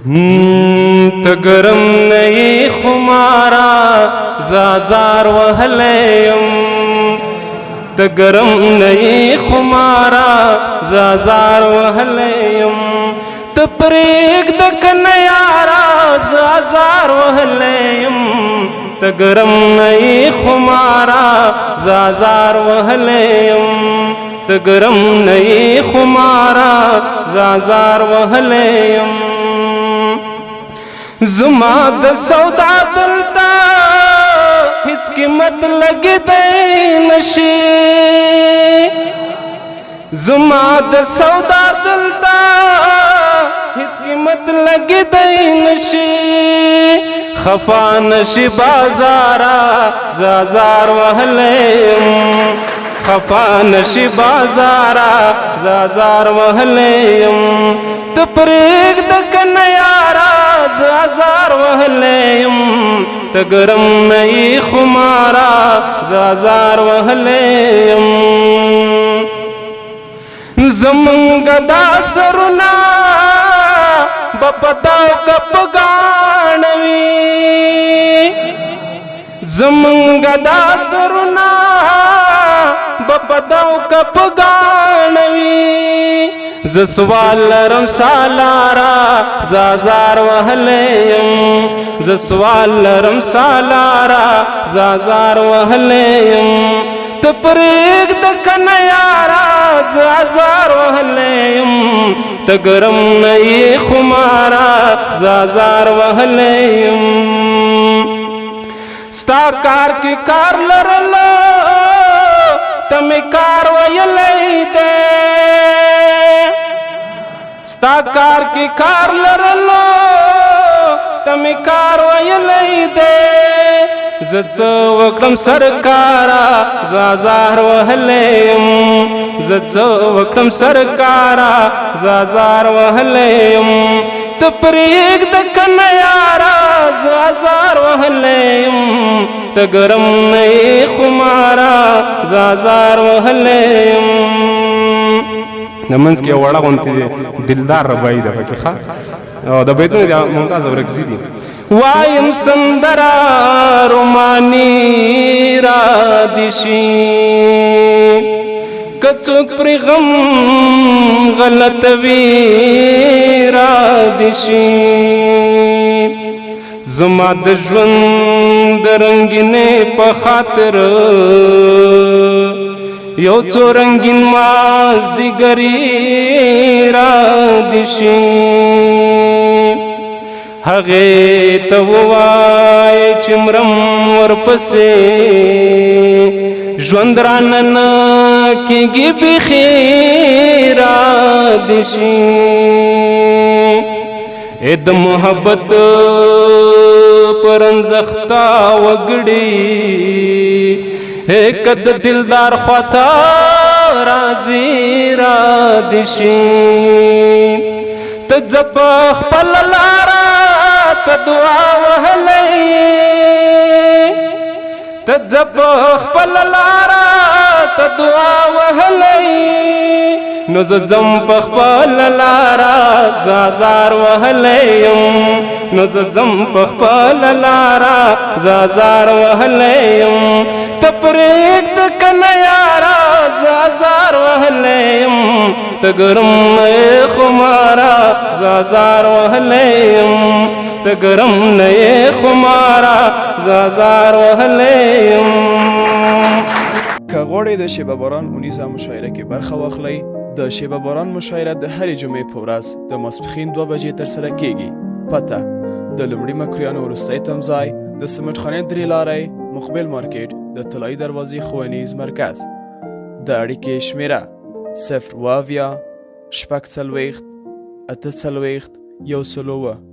ته ګرم نه یې خمارا زازار وهلی یم ته ګرم نه یې خمارا زازار وهلی یم ته پرېږده که نه یاره زازار وهلی یم ته ګرم نه یې خمارا زازار وهلی یم ته ګرم نه یې خمارا زازار وهلی یم زما د سودا دلته هیڅ قیمت لګېدی نشي زما د سودا دلته هیڅ قیمت لګېدی نشي خفا نشي بازارا زازار وهلی یم خفا نشي بازارا زازار وهلی یم ته پرېږده که نه یاره زازار وهلی یم ته ګرم نه یې خمارا زازار وهلی یم زمونږ دا سرونه به په داو که په ګاڼه وي زمونږ دا سرونه به په داو که په ګاڼه وي زه سوال لرم سالارا زازار وهلی یم زه سوال لرم سالارا زازار وهلی یم ته پرېږده که نه یاره زازار وهلی یم ته ګرم نه یې خمارا زازار وهلی یم ستا کار کې کار لرلو ته مې کار ویلی دی ستا کار کې کار لرلو ته مې کار ویلی دی زه څه وکړم سرکارا زازار وهلی یم زه څه وکړم سرکارا زازار وهلی یم ته پرېږده که نه یاره زازار وهلی یم ته ګرم نه یې خمارا زازار وهلی یم د منځ کې یو وړه غوندې دلدار ربایي ده پکې ښه او د بیتونو د ممتاز اورکزي دي وایم سندره روماني را دي شي که څوک پرې غم غلطوي را دي شي زما د ژوند د رنګینې په خاطر یو څو رنګین مازدیګري را دي شي هغې ته ووایې چې مرم ورپسې ژوند رانه نه کېږي بیخي را دي شي د محبت پرنځخته وګړي که د دلدار خواته راځي را دي شي ته ځه په خپله لاره ته دعا وهلی ته ځه په خپله لاره ته دعا وهلی نو زه ځم په خپله لاره زازار وهلی یم نو زه ځم په خپله لاره زازار وهلی یم ته پرېږده که نه یاره زازار وهلی یم ته ګرم نه یې خمارا زازار وهلی یم ته ګرم نه یې خمارا زازار وهلی یم که غواړئ د شیبه باران اونیزه مشاعره کې برخه واخلئ د شیبه باران مشاعره د هرې جمعې په ورځ د ماسپښین 2 بجې ترسره کیږي پته د لومړي مکرویانو وروستی تمځای د سمټ خانې 3 لارۍ مقبل مارکیټ د طلایي دروازې ښوونیز مرکز د اړیکې شمیره 0 اویا شپږ څلوېښت اته څلوېښت 101